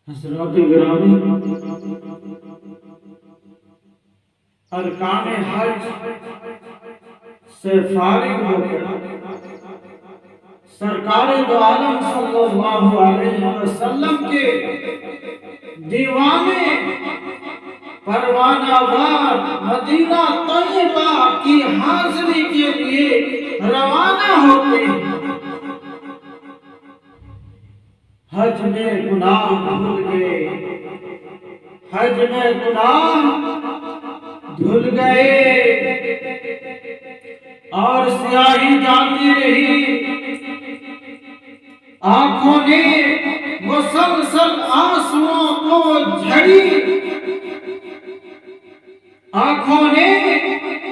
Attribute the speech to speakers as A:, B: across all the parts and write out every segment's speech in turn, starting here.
A: حضرات گرامی، ارکان حج سے فارغ ہو کر سرکار دو عالم صلی اللہ علیہ وسلم کے دیوانے پروانہ وار مدینہ طیبہ کی حاضری کے لیے روانہ ہوتے ہیں۔ حج میں گناہ دھل گئے، حج میں گناہ دھل گئے اور سیاہی جاتی رہی۔ آنکھوں نے مسلسل آنسوؤں کو جھڑی، آنکھوں نے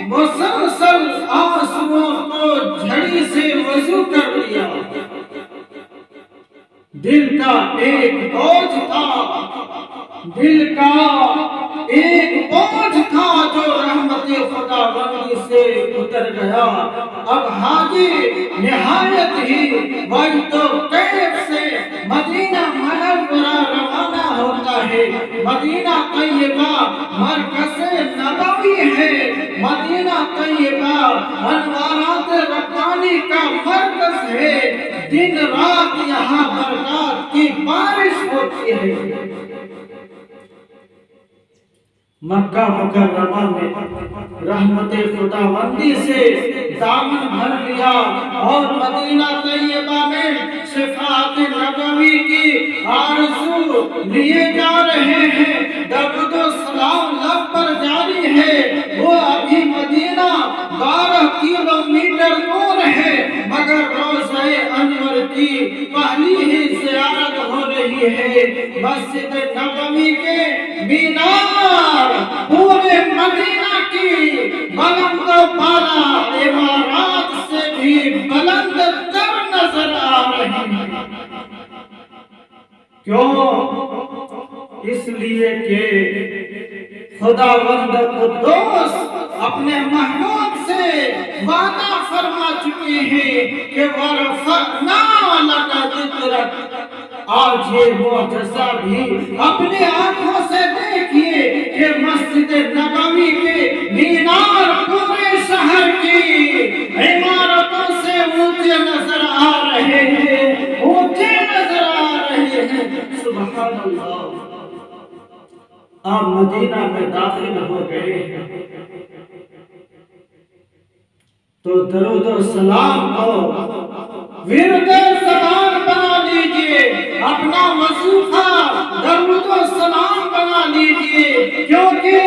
A: مسلسل آنسوؤں کو جھڑی سے وضو کر لیا۔ دل کا ایک بوجھ تھا، دل کا ایک بوجھ تھا جو رحمت خدا بندی سے اتر گیا۔ اب حاجی نہایت ہی وقت و کیف سے مدینہ منورہ روانہ ہوتا ہے۔ مدینہ طیبہ مرکز نبوی ہے، مدینہ طیبہ انوارات ربانی کا مرکز ہے۔ دن رات یہاں برکات کی بارش ہوتی ہے۔ مکہ مکرمہ میں رحمت خداوندی سے دامن بھر لیا اور مدینہ طیبہ میں شفاعت نبوی کی آرزو لیے جا رہے ہیں۔ درود و سلام لب پر جاری ہے۔ وہ ابھی مدینہ 12 کلومیٹر دور ہے، مگر روضہ انور کی پہلی ہی زیارت ہو رہی ہے۔ مسجد نبوی کے مینار پورے مدینہ کی بلند و بالا عمارات سے بھی بلند تر نظر آ رہی ہے۔ کیوں؟ اس لیے کہ خداوند قدوس اپنے محبوب سے وعدہ فرما چکے ہیں کہ وَرَفَعْنَا لَكَ ذِكْرَكَ۔ آج یہ معجزہ بھی اپنے آنکھوں سے دیکھیے کہ مسجد نبوی کے مینار پورے شہر کی عمارتوں سے اونچے نظر آ رہے ہیں، اونچے نظر آ رہے ہیں۔ سبحان اللہ۔ آپ مدینہ میں داخل ہو گئے ہیں تو درود و سلام کو ورد زبان بنا لیجئے، اپنا وظیفہ درود و سلام بنا لیجئے، کیونکہ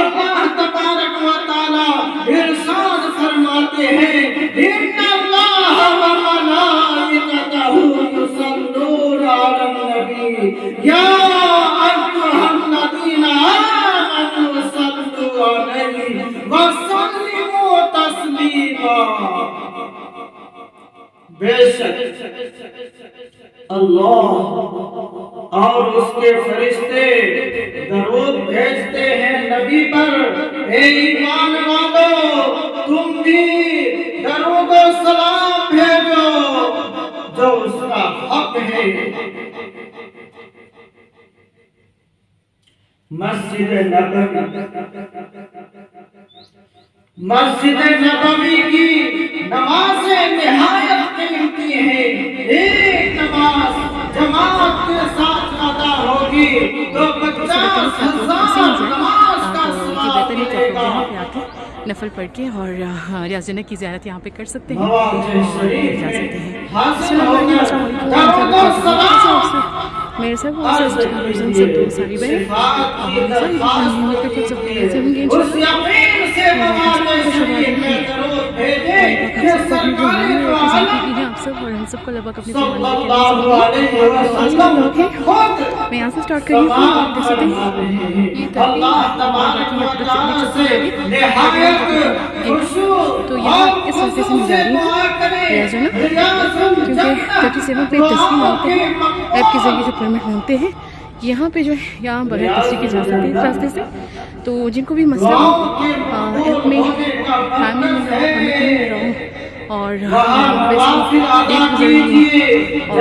A: اللہ تبارک و تعالی ارشاد فرماتے ہیں ان اللہ و ملائکتہ یصلون علی النبی یا ایھا الذین آمنوا صلوا علیہ وسلموا تسلیما۔ بے شک اللہ اور اس کے فرشتے درود بھیجتے ہیں نبی پر۔ اے ایمان والو، تم بھی درود و سلام بھیجو جو اس کا حق ہے۔ مسجد نبوی کی نمازیں نہایت قیمتی ہیں۔ ایک نماز جماعت کے ساتھ ادا ہوگی تو 50,000 نماز کا ثواب ملے گا۔
B: نفل پڑھ کے اور ریاض کی زیارت یہاں پہ کر سکتے ہیں،
A: نواز شریف
B: جا سکتے ہیں۔
A: حاصل ہوگا درود و سلام۔
B: میرے سب ساری بہن
A: اس یقین سے نواز شریف میں درود بھیجے کہ سرکار دو عالم
B: آپ سب اور ہم سب کو لباک اپنی
A: صلی اللہ علیہ وسلم خود
B: میں یہاں سے سٹارٹ کر رہی ہوں۔ آپ دیکھ سکتے ہیں یہ
A: اللہ تبارک و تعالی سے نہایت خشوع
B: تو یہاں اس راستے سے میں جا رہی ہوں ریاض نا، کیونکہ 37 پہ تسلیم مانگتے ہیں، ایپ کے ذریعے سے پرمٹ مانگتے ہیں۔ یہاں پہ جو ہے یہاں بغیر تسلیم کے جا سکتے ہیں اس راستے سے۔ تو جن کو بھی مسئلہ ایپ میں ٹائم نہیں مل رہا ہو، پرمٹ نہیں مل رہا ہو اور ویسے ڈیٹ گزر رہی ہے اور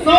A: 100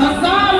A: 1000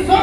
A: 100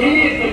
A: 1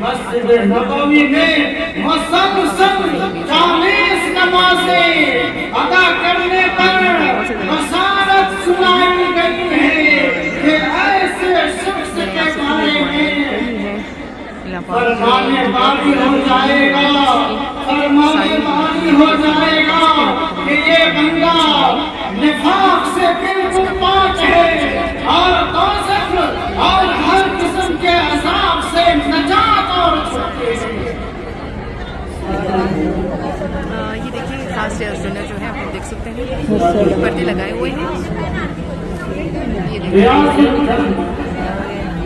A: مسجد نبوی میں مسلسل 40 نمازیں ادا کرنے پر بشارت سنائی گئی ہے کہ ایسے شخص کے بارے میں فرمانے باری ہو جائے گا، فرمانے باری ہو جائے گا کہ یہ بندہ نفاق سے بالکل پاک ہے اور دوزخ اور ہر قسم کے عذاب سے نجات اور چھٹکے ہیں۔
B: یہ دیکھیے خاص ڈنر جو ہے آپ لوگ دیکھ سکتے ہیں، پردے لگائے ہوئے ہیں۔ یہ دیکھیے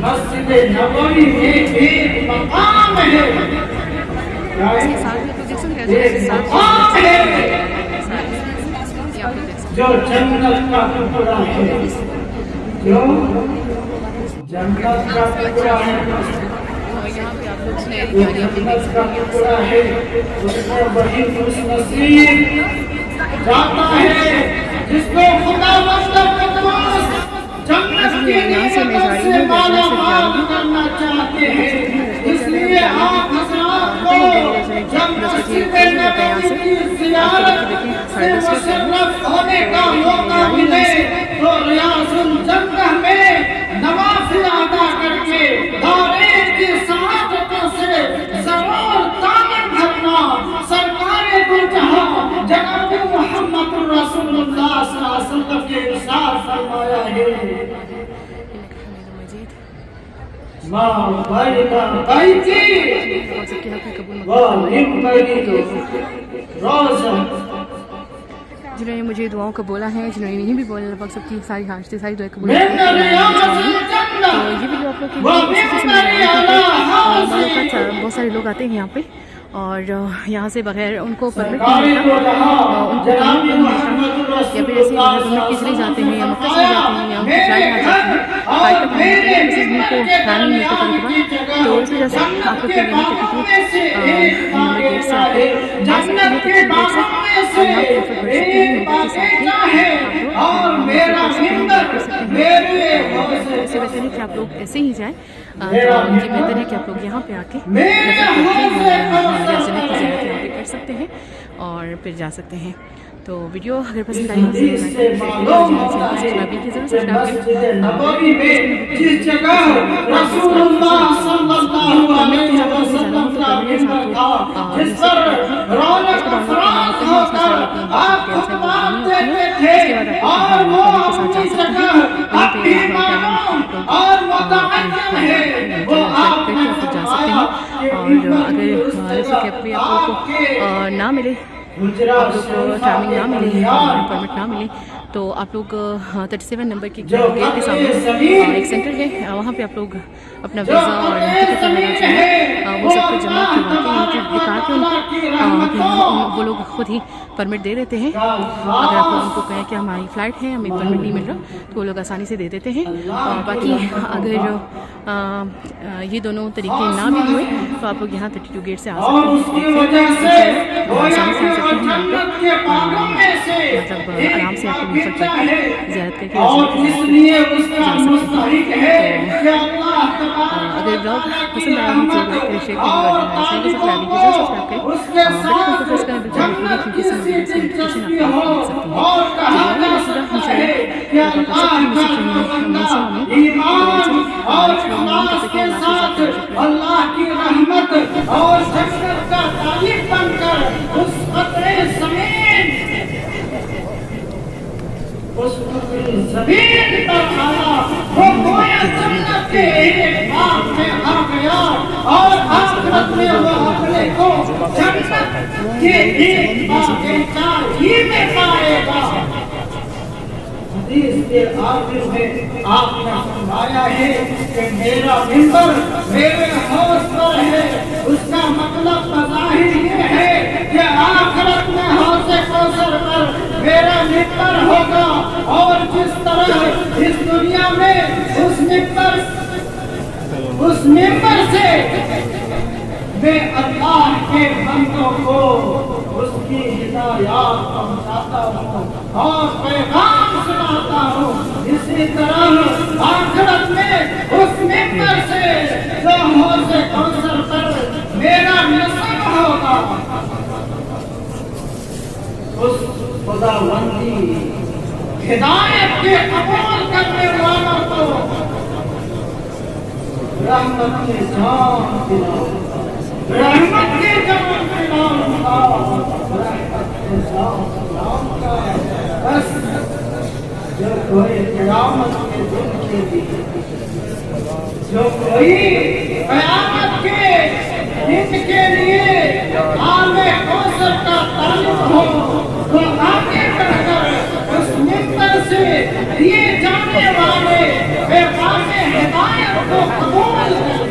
A: مسجد نبوی میں ایک مقام ہے،
B: اس کے ساتھ میں دیکھ سکتے ہیں
A: جو جنت کا ٹکڑا ہے، جو جنت کا ٹکڑا ہے،
B: اور یہاں پہ آپ لوگ سنہری
A: جو
B: جالیاں بھی دیکھ
A: جنت کا
B: سکتے ہیں۔
A: ٹکڑا ہے، اس میں وہی خوش نصیب جاتا ہے جس کو خدا
B: یہاں سے میں جا رہی ہوں
A: مالا مال کرنا چاہتے ہیں، اس لیے آپ حضرات کو جب مسجد نبوی کی زیارت سے مشرف ہونے کا موقع ملے تو ریاض الجنہ میں نوافل ادا کر کے دارین کی سعادتوں سے ضرور دامن بھرنا۔ سرکار دو جہاں جناب محمد رسول اللہ صلی اللہ علیہ وسلم کے ارشاد فرمایا ہے، ماں بینا بیتی ومنبری روزہ۔
B: جنہوں نے مجھے دعاؤں کا بولا ہے، جنہوں نے نہیں بھی بولا، لگ بھگ سب کی ساری حاجتیں ساری دعائیں قبول
A: من
B: ہیں۔
A: ریاض
B: تو
A: الجنہ
B: یہ ویڈیو آپ لوگ کے لیے اسی قسم کی ہے کہ ہمارے پاس بہت سارے لوگ آتے ہیں یہاں پہ اور یہاں سے بغیر ان کو پرمٹ نہیں ملتا، ان کو پرمٹ نہیں ملتا، یا پھر ایسے پرمٹ کے ذریعے جاتے ہیں یا مکہ سے جاتے ہیں یا ان کی فلائٹ آ جاتی ہے، فلائٹ کا ٹائم ہوتا ہے، کسی ان کو ٹائم نہیں ملتا کبھی کبھار، تو اس وجہ سے آپ لوگ کے لیے نمبر گیٹ سے آ سکتے ہیں ٹکٹ گیٹ سے، اور یہاں پہ آفر بڑھ سکتے ہیں نمبر کے ساتھ ہی آپ لوگ اس سے بہتر ہے کہ آپ لوگ ایسے ہی جائیں، تو یہ بہتر ہے کہ آپ لوگ یہاں پہ آ کے جنت کی زیارت یہاں پہ کر سکتے ہیں اور پھر جا سکتے ہیں۔ تو ویڈیو اگر پسند آئی تو سبسکرائب کی ضرور سبسکرائب
A: نبوی میں جس جگہ رسول اللہ صلی اللہ علیہ وسلم کا منبر تھا، جس پر رونق افراز ہو کر آپ خطبات دیتے تھے اور وہ اپنی جگہ اپنی مقام اور متعین ہے، وہ آپ نے فرمایا
B: اور اگر کیب پہ آپ لوگ کو نہ ملے، آپ لوگ کو ٹائمنگ نہ ملے، پرمٹ نہ ملے، تو آپ لوگ 37 نمبر کے گیٹ کے سامنے ایک سینٹر ہے، وہاں پہ آپ لوگ اپنا ویزا اور ٹکٹ وغیرہ جو ہے وہ سب کچھ جمع کروا کے دکھا کے وہ لوگ خود ہی پرمٹ دے دیتے ہیں۔ اگر آپ لوگ ان کو کہیں کہ ہماری فلائٹ ہے، ہمیں پرمٹ نہیں مل رہا، تو وہ لوگ آسانی سے دے دیتے ہیں۔ باقی اگر یہ دونوں طریقے نہ بھی ہوئے تو آپ لوگ یہاں 32 گیٹ سے آ سکتے ہیں، آسانی سے آ سکتے ہیں یہاں پہ، مطلب آرام سے آپ کو مفت کر کے زیارت کر کے اگر بلاگ پسند آیا ہو تو لائک کریں، شیئر کریں اور سبسکرائب کریں، پریس کریں بالکل کیونکہ اس ویڈیوز کی نوٹیفیکیشن آپ کو مل سکتی ہے۔
A: اللہ کی رحمت اور جنت کا طالب بن کر اس قطرے زمین پر آیا، وہ گویا جنت کے ایک باغ میں آ گیا اور آخرت میں وہ اپنے کو جنت کے ایک باغیچہ ہی میں پائے گا۔ حدیث کے آخر میں آپ نے فرمایا ہے کہ میرا منبر میرے حوض پر ہے، اس کا مطلب بظاہر یہ ہے کہ آخرت میں حوض کوثر پر میرا منبر ہوگا، اور جس طرح اس دنیا میں اس منبر سے میں اللہ کے بندوں کو اس کی ہدایات پہنچاتا ہوں اور پیغام سناتا ہوں، اسی طرح آخرت میں اس منبر سے جو حوض کوثر پر سب ہوگا اس خداوندی ہدایت کے قبول کرنے والوں کو رحمت کے جام دلاؤ، رحمت کے جام دلاؤ، رحمت کے جام دلاؤ۔ بس جو کوئی قیامت کے دن کے لیے، جو کوئی قیامت کے دن کے لیے آب کوثر کا طالب ہو، وہ آگے بڑھ کر اس منبر سے دیے جانے والے پیغام ہدایت کو قبول کرے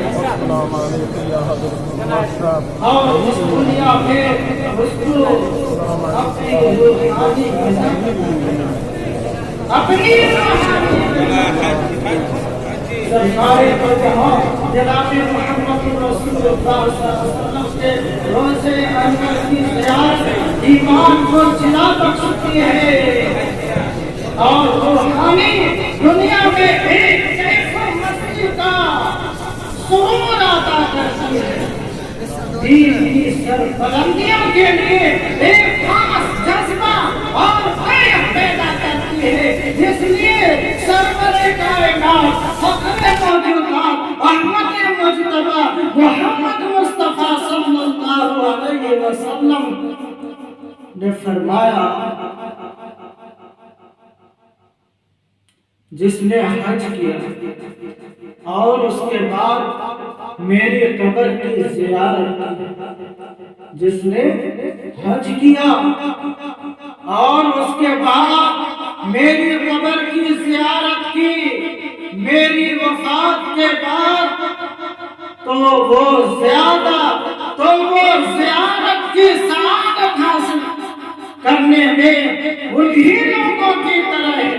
A: اور اس دنیا میں اس کو اپنی روحانی اپنی سرکار پر جہاں جناب محمد رسول اللہ صلی اللہ علیہ وسلم کے روزے انور کی زیارت ایمان کو جلا بخشتی ہے اور روحانی دنیا میں ایک کیف و مستی کا سرور عطا کرتی ہے، دین کی سربلندیوں کے لیے ایک خاص جذبہ اور قیف پیدا کرتی ہے، اس لیے سرور کائنات فخر موجودات احمد مجتبی محمد مصطفیٰ صلی اللہ علیہ وسلم نے فرمایا، جس نے حج کیا اور اس کے بعد میری قبر کی زیارت کی، جس نے حج کیا اور اس کے بعد میری قبر کی زیارت کی میری وفات کے بعد، تو وہ زیارت کی سعادت حاصل کرنے میں انہی لوگوں کی طرح ہے۔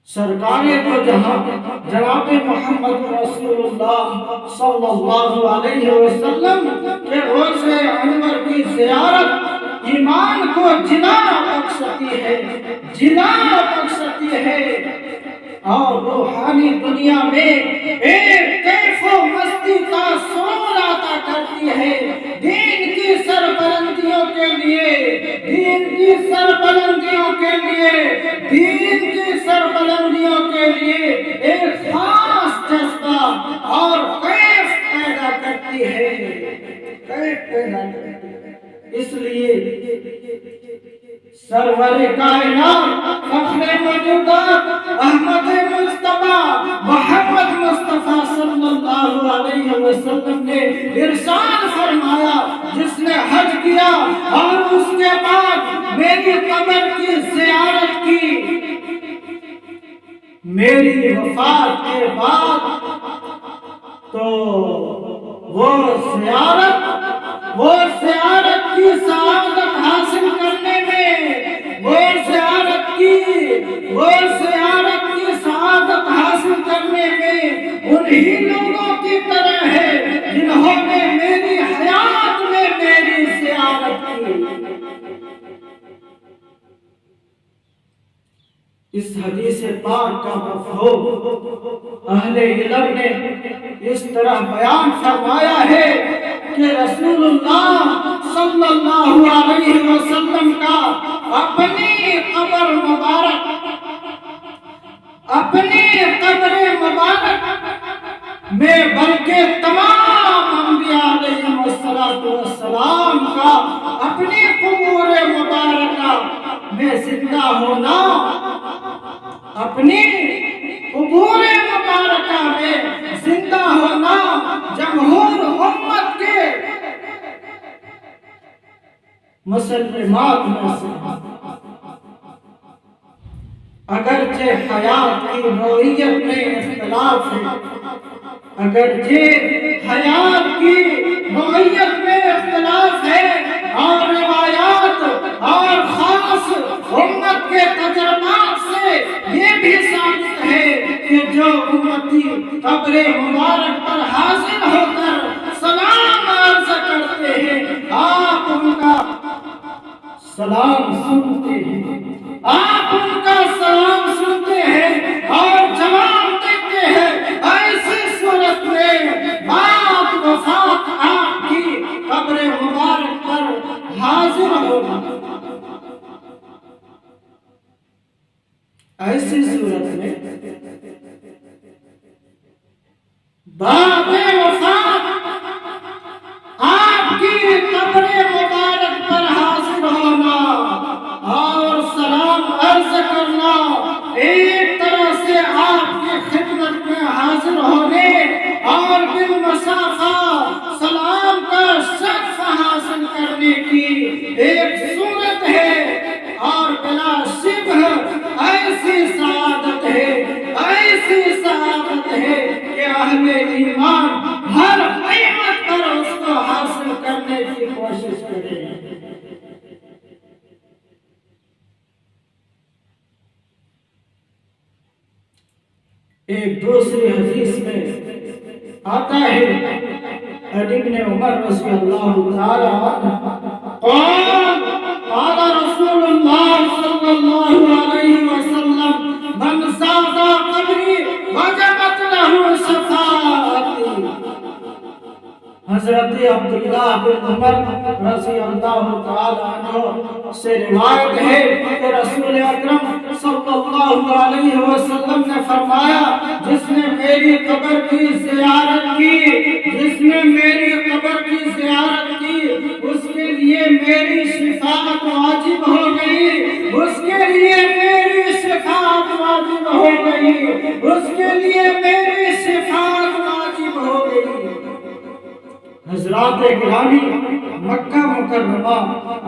A: سرکار کو جہاں جناب محمد رسول اللہ صلی اللہ علیہ وسلم کے روزے انور کی زیارت ایمان کو جلا بخشتی ہے اور روحانی دنیا میں ایک کیف و مستی کا سرور عطا کرتی ہے، دین کی سربلندیوں کے لیے ایک خاص جذبہ اور کیف پیدا کرتی ہے۔ اس لیے سرور کائنات فخر موجودات احمد مجتبی محمد مصطفیٰ صلی اللہ علیہ وسلم نے ارشاد فرمایا، جس نے حج کیا اور اس کے بعد میری قبر کی زیارت کی میری وفات کے بعد، تو وہ زیارت کی سعادت حاصل کرنے میں، وہ زیارت کی سعادت حاصل کرنے میں انہی لوگوں کی طرح ہے جنہوں نے میری حیات میں میری زیارت کی۔ اس حدیث پاک کا مفہوم اہل علم نے اس طرح بیان فرمایا ہے کہ رسول اللہ صلی اللہ علیہ وسلم کا اپنی قبر مبارک میں بلکہ تمام انبیاء علیہ السلام کا اپنی قبور مبارکہ میں زندہ ہونا، اپنی قبور مبارکہ میں زندہ ہونا جمہور امت کے مسلمات میں سے، اگرچہ حیات کی نوعیت میں اختلاف ہے، اگرچہ حیات کی نوعیت میں اختلاف ہے، ہے اور روایات اور خاص امت کے تجربات سے یہ بھی ثابت ہے کہ جو امتی قبر مبارک پر حاضر ہو کر سلام عرض کرتے ہیں آپ ان کا سلام سنتے ہیں، آپ ان کا سلام سنتے ہیں اور جواب دیتے ہیں۔ ایسی صورت میں بعد وفات آپ کی قبر مبارک پر حاضر ہوگا۔ ایسی صورت میں بعد وفات آپ کی قبر مبارک پر حاضر ہونا اور سلام عرض کرنا ایک طرح سے آپ کی خدمت میں حاضر ہونے اور بالمسافہ سلام کا شرف حاصل کرنے کی ایک صورت ہے اور بلا شبہ ایسی سعادت ہے، ایسی سعادت ہے کہ اہل ایمان ہر قیمت پر اس کو حاصل کرنے کی کوشش کرے۔ ایک دوسری حدیث میں آتا ہے ابن عمر رضی اللہ تعالی عنہ قال رسول اللہ صلی اللہ علیہ وسلم من زاد قبری وجبت له شفاعتی۔ حضرت عبداللہ بن عمر رضی اللہ تعالی عنہ سے روایت ہے کہ رسول اکرم صلی اللہ علیہ وسلم نے فرمایا جس نے میری قبر کی زیارت کی، جس نے میری قبر کی زیارت کی اس کے لیے میری شفاعت واجب ہو گئی، اس کے لیے میری شفاعت واجب ہو گئی، اس کے لیے میری شفاعت واجب ہو گئی۔ حضرات گرامی، مکہ مکرمہ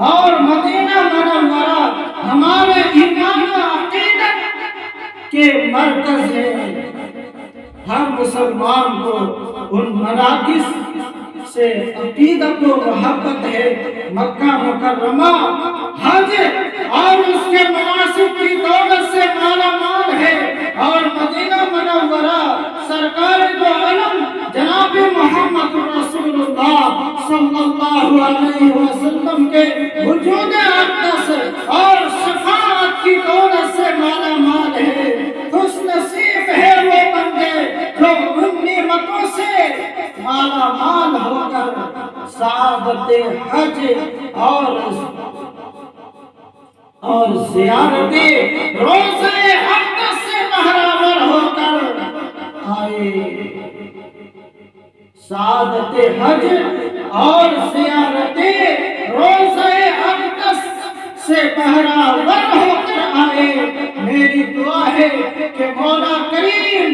A: اور مدینہ منورہ ہمارے ایمان و عقیدت کے مرکز ہیں۔ ہر مسلمان کو ان مراکز سے عقیدت و محبت ہے۔ مکہ مکرمہ حج اور اس کے مناسب کی دولت سے مالا مال ہے اور مدینہ منورہ سرکار دو عالم جناب محمد رسول اللہ صلی اللہ علیہ وسلم کے وجود اقدس اور شفاعت کی دولت سے مالا مال ہے۔ خوش نصیب ہے وہ بندے جو ان نعمتوں سے مالا مال ہو کر سعادت حج اور زیارت روزہ اقدس سے بہرامر ہو کر آئے۔ سعادت حج اور زیارت روزہ اقدس سے بہرامر ہو کر آئے۔ میری دعا ہے کہ مولا کریم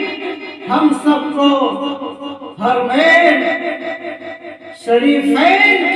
A: ہم سب کو حرمین شریفین